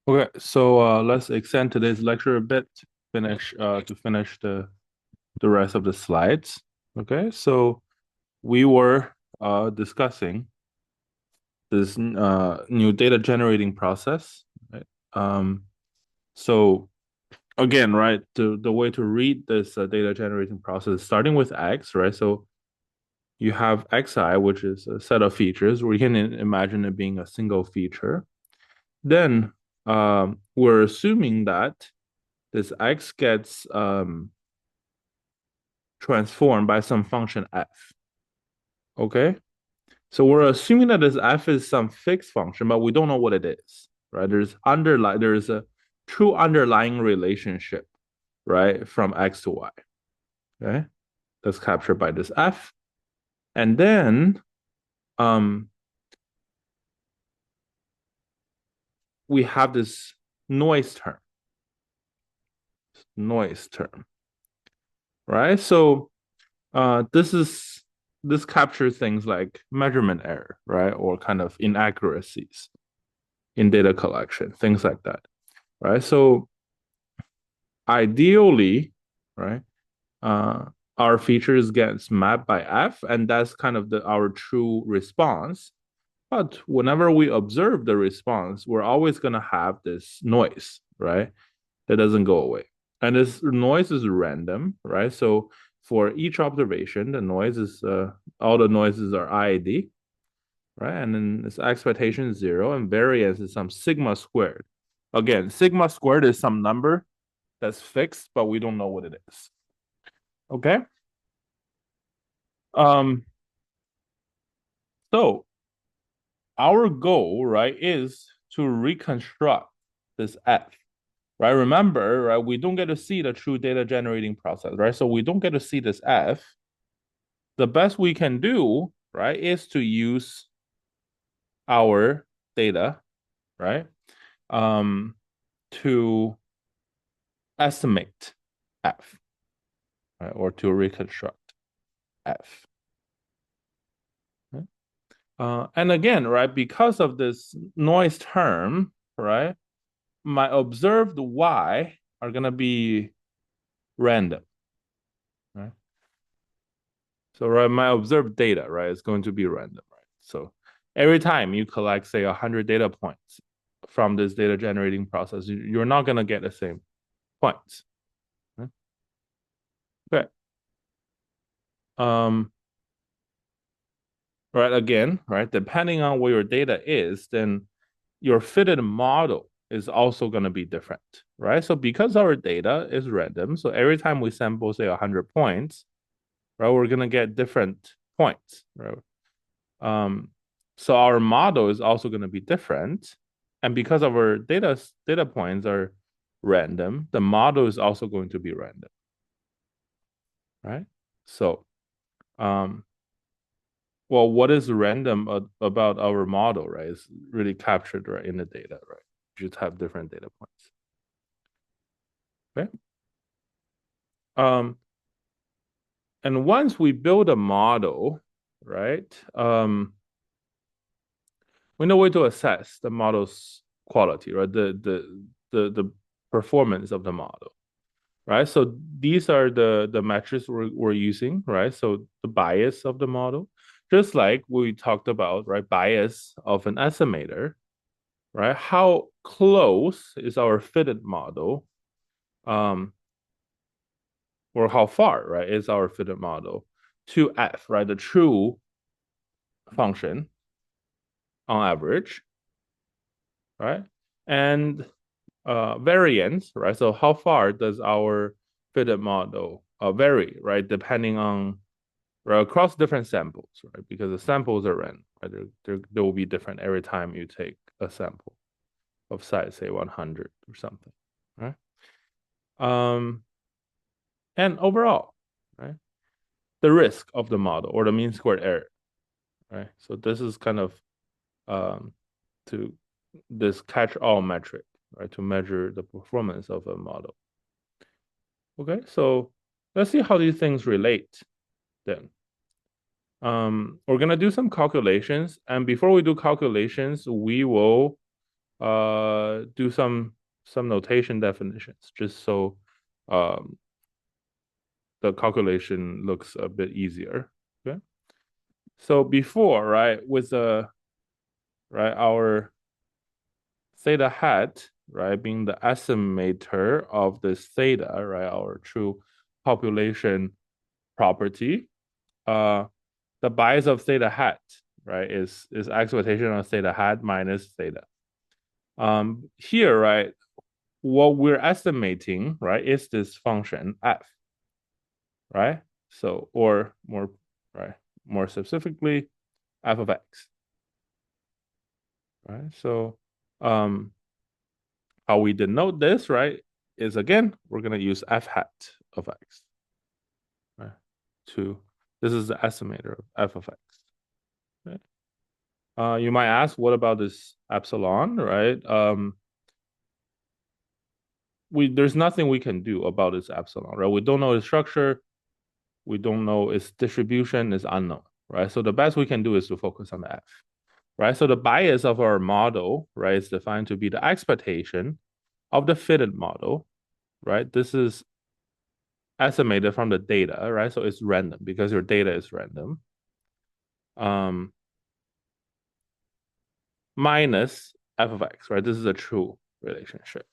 Okay, so let's extend today's lecture a bit, to finish the rest of the slides. Okay, so we were discussing this new data generating process, right? So again, right, the way to read this data generating process is starting with X, right? So you have Xi, which is a set of features. We can imagine it being a single feature. Then we're assuming that this X gets transformed by some function f. Okay, so we're assuming that this f is some fixed function, but we don't know what it is, right? There's a true underlying relationship, right, from x to y. Okay, that's captured by this f, and then um we have this noise term, noise term, right? So this captures things like measurement error, right, or kind of inaccuracies in data collection, things like that, right? So ideally, right, uh, our features gets mapped by f, and that's kind of our true response. But whenever we observe the response, we're always going to have this noise, right? That doesn't go away. And this noise is random, right? So for each observation, the noise is all the noises are IID, right? And then its expectation is zero, and variance is some sigma squared. Again, sigma squared is some number that's fixed, but we don't know what it is. Okay. Um, so our goal, right, is to reconstruct this F, right? Remember, right, we don't get to see the true data generating process, right? So we don't get to see this F. The best we can do, right, is to use our data, right, um, to estimate F, right, or to reconstruct F. And again, right, because of this noise term, right, my observed y are going to be random, right? So, right, my observed data, right, is going to be random, right? So, every time you collect, say, 100 data points from this data generating process, you're not going to get the same points. Right? Okay. Um, right, again, right, depending on where your data is, then your fitted model is also going to be different, right? So because our data is random, so every time we sample, say, 100 points, right, we're going to get different points, right? Um, so our model is also going to be different. And because our data points are random, the model is also going to be random, right? So, um, well, what is random about our model, right? Is really captured right in the data, right? You just have different data points. Okay. Um, and once we build a model, right? We know a way to assess the model's quality, right? The performance of the model, right? So these are the metrics we're using, right? So the bias of the model, just like we talked about, right? Bias of an estimator, right? How close is our fitted model, um, or how far, right, is our fitted model to f, right? The true function on average, right? And variance, right? So how far does our fitted model vary, right? Depending on right, across different samples, right? Because the samples are random, right? There will be different every time you take a sample of size, say 100 or something, right? Um, and overall, right? The risk of the model or the mean squared error, right? So this is kind of um, to this catch-all metric, right? To measure the performance of a model. Okay, so let's see how these things relate then. We're gonna do some calculations, and before we do calculations, we will do some notation definitions just so um, the calculation looks a bit easier. Okay. So before, right, with the right our theta hat, right, being the estimator of this theta, right, our true population property, uh, the bias of theta hat, right, is expectation of theta hat minus theta. Here, right, what we're estimating, right, is this function f, right? So, or more, right, more specifically, f of x, right? So, um, how we denote this, right, is again, we're going to use f hat of x, right? To, this is the estimator of f of x, right? You might ask, what about this epsilon, right? There's nothing we can do about this epsilon, right? We don't know its structure, we don't know its distribution is unknown, right? So the best we can do is to focus on the f, right? So the bias of our model, right, is defined to be the expectation of the fitted model, right? This is estimated from the data, right? So it's random because your data is random. Um, Minus f of x, right? This is a true relationship.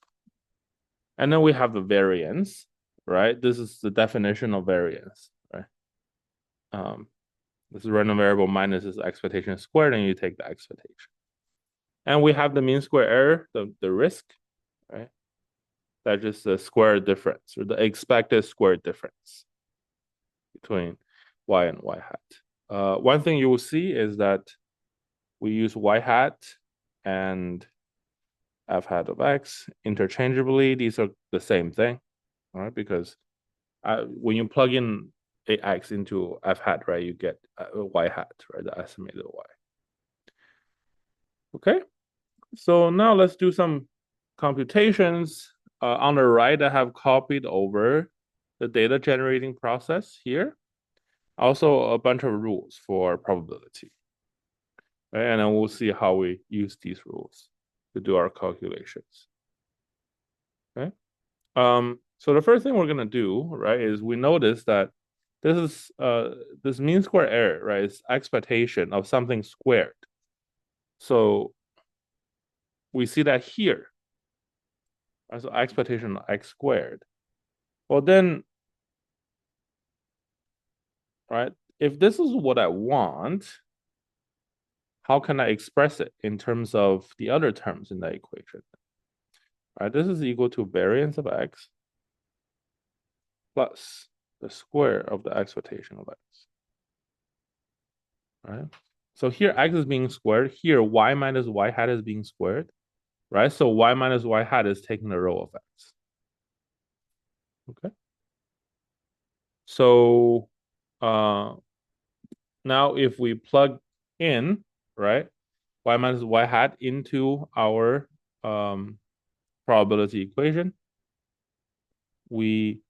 And then we have the variance, right? This is the definition of variance, right? Um, this is random variable minus this expectation squared, and you take the expectation. And we have the mean square error, the risk, right? That's just the square difference or the expected square difference between y and y hat. One thing you will see is that we use y hat and f hat of x interchangeably. These are the same thing, all right? Because when you plug in a x into f hat, right, you get a y hat, right, the estimated y. Okay, so now let's do some computations. On the right, I have copied over the data generating process here. Also, a bunch of rules for probability. Right? And then we'll see how we use these rules to do our calculations. Okay. So the first thing we're gonna do, right, is we notice that this is this mean square error, right, is expectation of something squared. So we see that here. Right? So expectation of x squared. Well then, right, if this is what I want, how can I express it in terms of the other terms in the equation? Right, this is equal to variance of x plus the square of the expectation of x. Right? So here x is being squared. Here y minus y hat is being squared. Right? So y minus y hat is taking the row of x. Okay. So now if we plug in, right, y minus y hat into our probability equation, we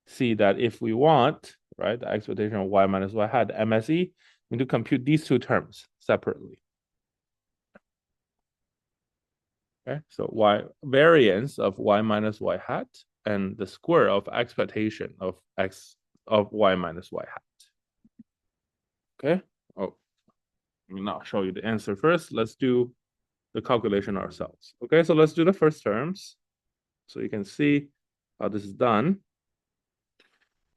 see that if we want, right, the expectation of y minus y hat, MSE, we need to compute these two terms separately. Okay, so y variance of y minus y hat and the square of expectation of x of y minus y hat. Okay. Oh, let me now show you the answer first. Let's do the calculation ourselves. Okay, so let's do the first terms so you can see how this is done.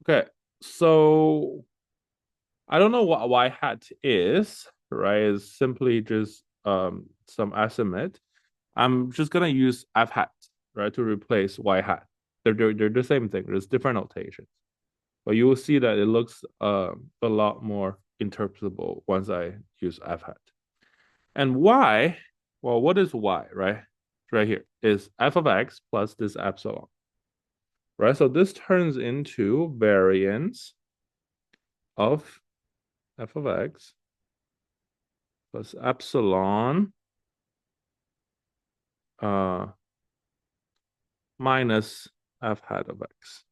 Okay, so I don't know what y hat is, right? It's simply just some estimate. I'm just gonna use f hat, right, to replace y hat. They're the same thing. There's different notations, but you will see that it looks a lot more interpretable once I use f hat. And y, well, what is y, right? Right here is f of x plus this epsilon, right? So this turns into variance of f of x plus epsilon uh, minus f hat of x.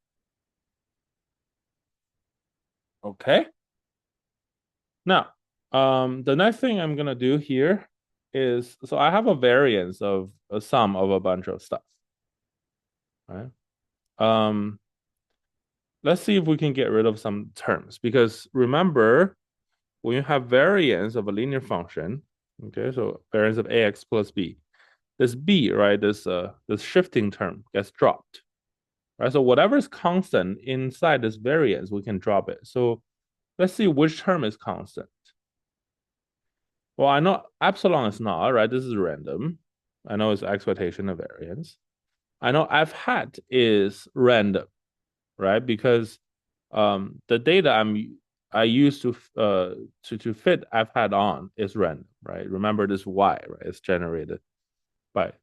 Okay. Now, the next thing I'm gonna do here is, so I have a variance of a sum of a bunch of stuff, right? Um, let's see if we can get rid of some terms, because remember, when you have variance of a linear function, okay, so variance of ax plus b, this b, right, this shifting term gets dropped, right? So whatever is constant inside this variance, we can drop it. So let's see which term is constant. Well, I know epsilon is not, right? This is random. I know it's expectation of variance. I know f hat is random, right? Because the data I use to fit f hat on is random, right? Remember this y, right? It's generated by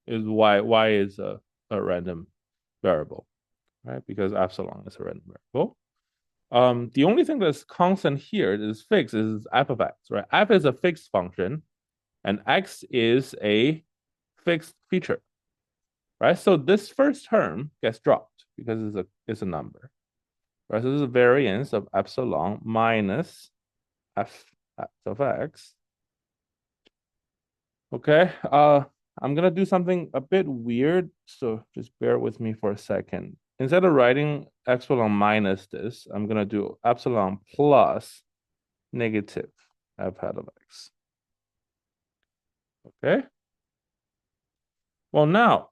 is y is a random variable, right? Because epsilon is a random variable. The only thing that's constant here is fixed is f of x, right? F is a fixed function, and x is a fixed feature, right? So this first term gets dropped because it's a number, right? So this is a variance of epsilon minus f of x. Okay, I'm gonna do something a bit weird, so just bear with me for a second. Instead of writing epsilon minus this, I'm gonna do epsilon plus negative f hat of x. Okay. Well, now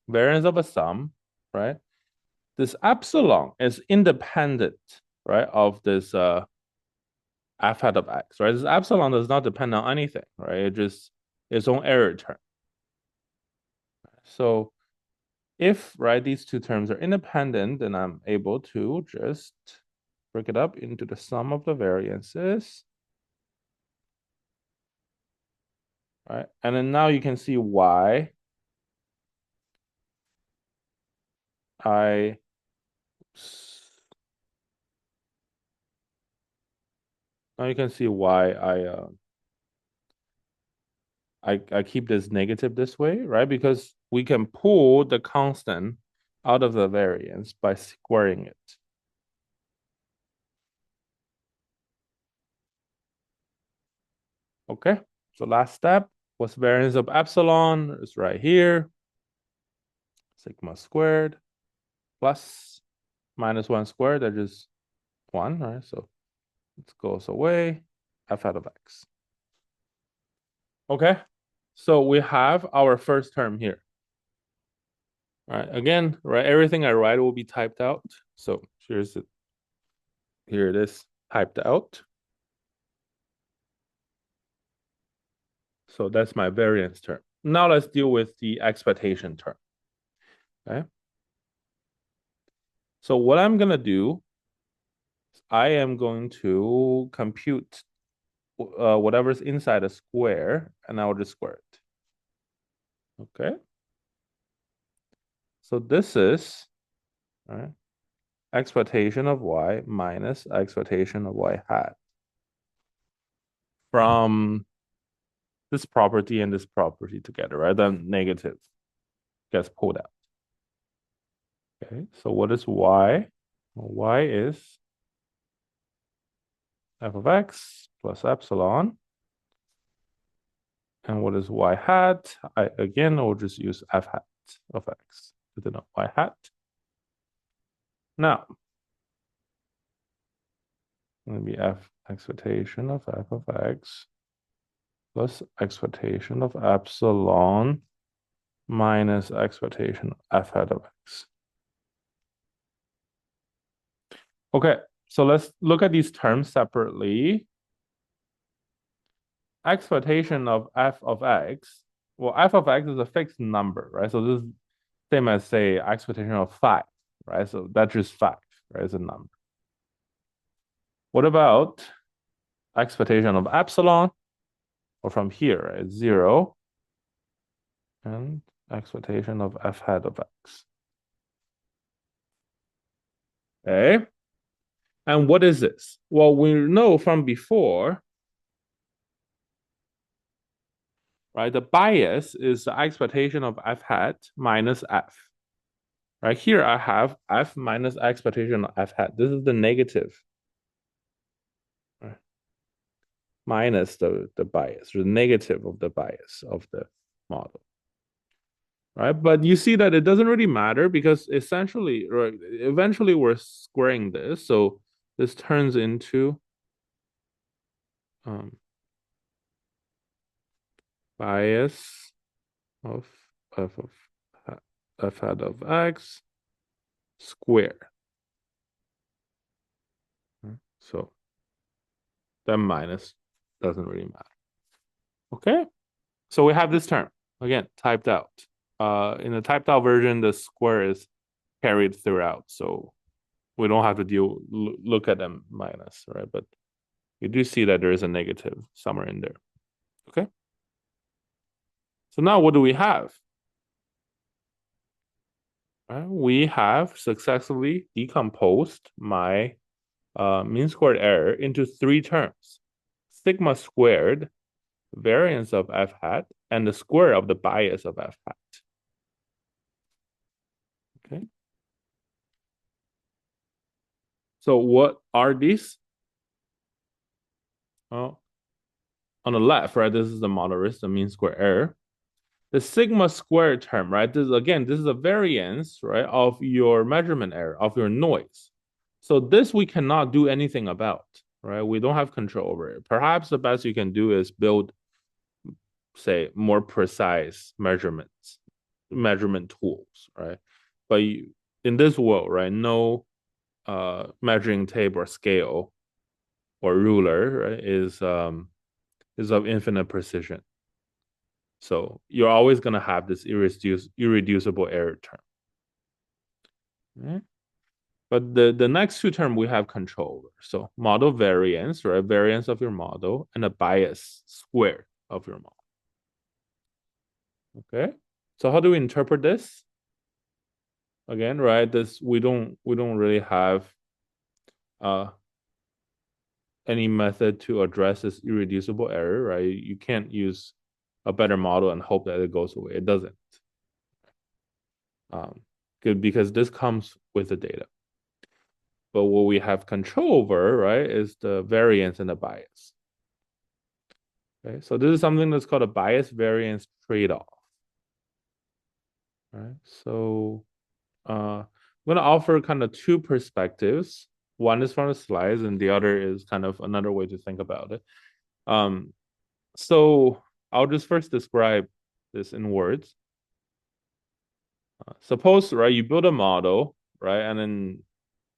variance of a sum, right? This epsilon is independent, right, of this f hat of x, right? This epsilon does not depend on anything, right? It just its own error term. So if, right, these two terms are independent, then I'm able to just break it up into the sum of the variances, right? And then now you can see why I now you can see why I keep this negative this way, right? Because we can pull the constant out of the variance by squaring it. Okay, so last step was variance of epsilon is right here. Sigma squared plus minus 1 squared, that is 1, right? So it goes away, f out of x. Okay, so we have our first term here. All right, again, right, everything I write will be typed out. So here's it. Here it is typed out. So that's my variance term. Now let's deal with the expectation term. Okay. So what I'm going to do, I am going to compute whatever's inside a square, and I will just square it. Okay. So this is, right, expectation of y minus expectation of y hat from this property and this property together, right? Then negative gets pulled out. Okay, so what is y? Well, y is f of x plus epsilon. And what is y hat? Again, will just use f hat of x to denote y hat. Now, going to be f expectation of f of x plus expectation of epsilon minus expectation of f hat of x. Okay, so let's look at these terms separately. Expectation of f of x, well, f of x is a fixed number, right? So this is same as, say, expectation of 5, right? So that's just 5, right? It's a number. What about expectation of epsilon? Or from here, right? 0 and expectation of f hat of x. Okay. And what is this? Well, we know from before, right? The bias is the expectation of f hat minus f. Right here, I have f minus expectation of f hat. This is the negative. Right? minus the bias, or the negative of the bias of the model, right? But you see that it doesn't really matter because essentially, right, eventually we're squaring this. So this turns into um, bias of f of f hat of x squared. So that minus doesn't really matter. Okay. So we have this term again typed out. In the typed out version, the square is carried throughout, so we don't have to look at them minus, right? But you do see that there is a negative somewhere in there. Okay. So now what do we have? We have successfully decomposed my mean squared error into three terms: sigma squared, variance of f hat, and the square of the bias of f hat. Okay. So what are these? Well, on the left, right, this is the model risk, the mean square error. The sigma squared term, right? This is a variance, right, of your measurement error, of your noise. So this we cannot do anything about, right? We don't have control over it. Perhaps the best you can do is build, say, more precise measurement tools, right? But in this world, right, no measuring tape or scale or ruler, right, is of infinite precision. So you're always going to have this irreducible error term. Right? But the next two terms we have control over. So model variance, right? Variance of your model, and a bias squared of your model. Okay. So how do we interpret this? Again, right? This we don't really have uh any method to address this irreducible error, right? You can't use a better model and hope that it goes away. It doesn't. Good, because this comes with the data. But what we have control over, right, is the variance and the bias. Okay, so this is something that's called a bias variance trade-off. Right. So I'm gonna offer kind of two perspectives. One is from the slides, and the other is kind of another way to think about it. Um, so I'll just first describe this in words. Suppose, right, you build a model, right, and then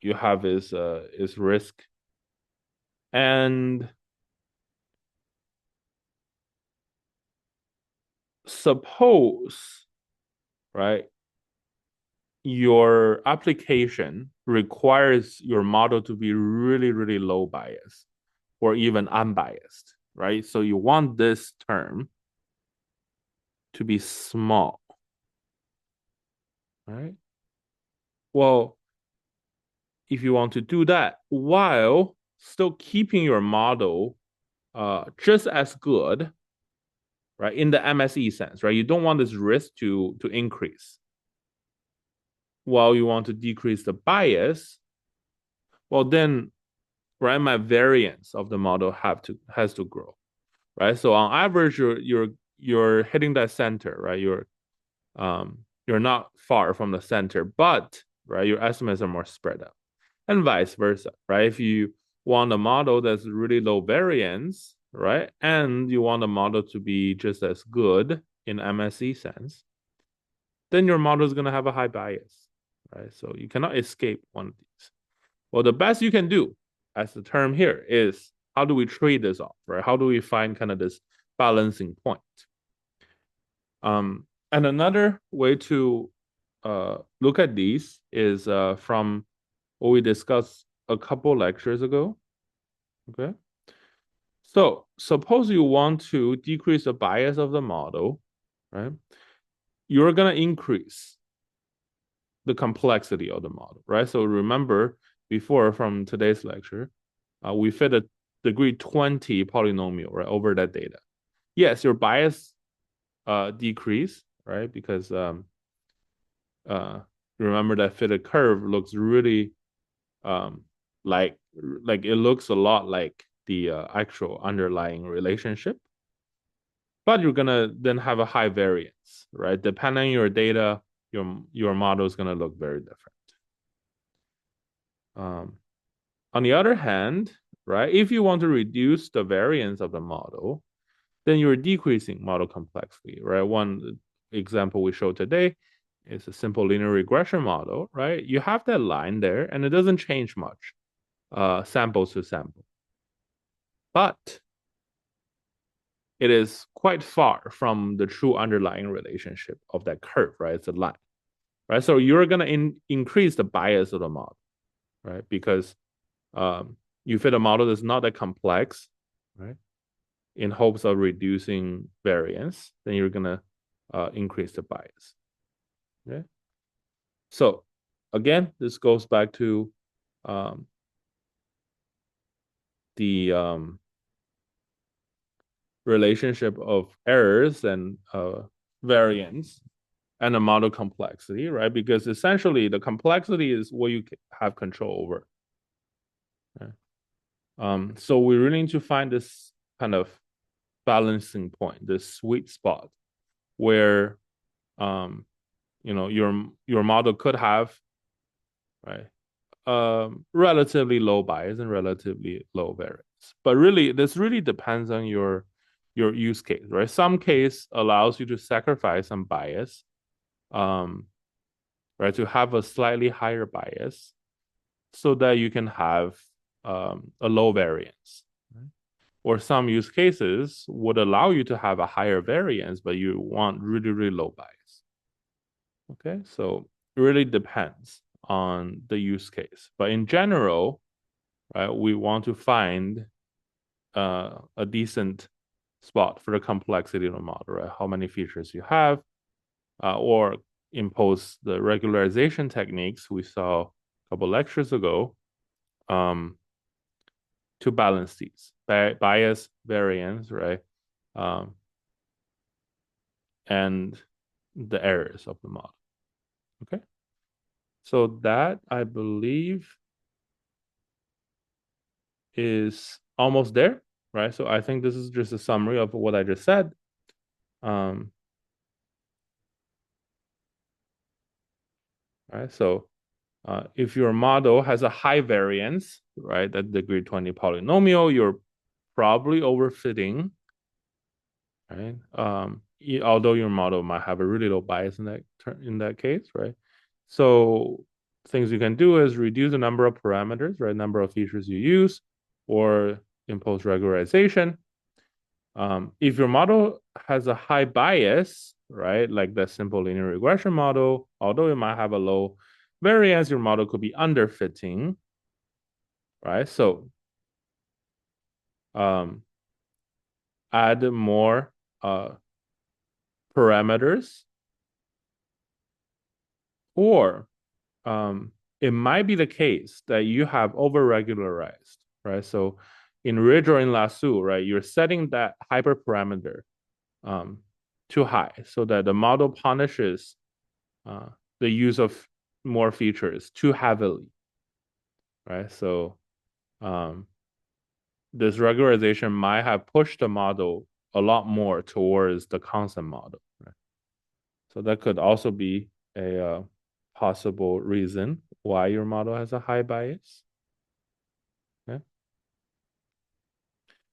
you have is risk, and suppose, right, your application requires your model to be really, really low bias or even unbiased, right? So you want this term to be small, right? Well, if you want to do that while still keeping your model just as good, right, in the MSE sense, right? You don't want this risk to increase while you want to decrease the bias. Well, then, right, my variance of the model has to grow, right? So on average, you're hitting that center, right? You're not far from the center, but right, your estimates are more spread out, and vice versa, right? If you want a model that's really low variance, right, and you want the model to be just as good in MSE sense, then your model is going to have a high bias, right? So you cannot escape one of these. Well, the best you can do, as the term here, is how do we trade this off, right? How do we find kind of this balancing point? And another way to look at these is from what we discussed a couple lectures ago. Okay. So suppose you want to decrease the bias of the model, right? You're going to increase the complexity of the model, right? So remember before from today's lecture, we fit a degree 20 polynomial, right, over that data. Yes, your bias decrease, right? Because uh, remember that fitted curve looks really um, like it looks a lot like the actual underlying relationship, but you're gonna then have a high variance, right? Depending on your data, your model is gonna look very different. Um, on the other hand, right, if you want to reduce the variance of the model, then you're decreasing model complexity, right? One example we showed today is a simple linear regression model, right? You have that line there, and it doesn't change much, sample to sample, but it is quite far from the true underlying relationship of that curve, right? It's a line, right? So you're gonna increase the bias of the model, right? Because you fit a model that's not that complex, right? In hopes of reducing variance, then you're gonna increase the bias. Okay. So again, this goes back to um, the relationship of errors and variance and the model complexity, right? Because essentially the complexity is what you have control over. Right? So we really need to find this kind of balancing point, this sweet spot where um, your model could have, right, relatively low bias and relatively low variance. But really, this really depends on your use case, right? Some case allows you to sacrifice some bias, um, right, to have a slightly higher bias, so that you can have a low variance. Right? Or some use cases would allow you to have a higher variance, but you want really, really low bias. Okay, so it really depends on the use case. But in general, right, we want to find a decent spot for the complexity of the model, right? How many features you have, or impose the regularization techniques we saw a couple lectures ago, um, to balance these bias, variance, right? Um, and the errors of the model. Okay. So that I believe is almost there, right? So I think this is just a summary of what I just said. Um, right. So if your model has a high variance, right, that degree 20 polynomial, you're probably overfitting, right? Although your model might have a really low bias in that case, right? So things you can do is reduce the number of parameters, right? Number of features you use, or impose regularization. If your model has a high bias, right, like the simple linear regression model, although it might have a low variance, your model could be underfitting, right? So um, add more parameters, or it might be the case that you have over-regularized, right? So in Ridge or in Lasso, right, you're setting that hyperparameter um, too high so that the model punishes uh, the use of more features too heavily, right? So um, this regularization might have pushed the model a lot more towards the constant model, right? So that could also be a possible reason why your model has a high bias. Okay?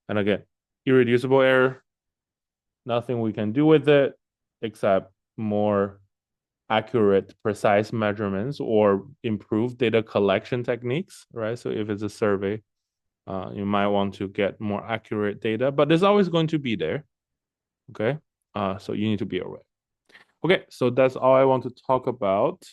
And again, irreducible error, nothing we can do with it except more accurate, precise measurements or improved data collection techniques, right? So if it's a survey, you might want to get more accurate data, but it's always going to be there. Okay. So you need to be aware. Okay, so that's all I want to talk about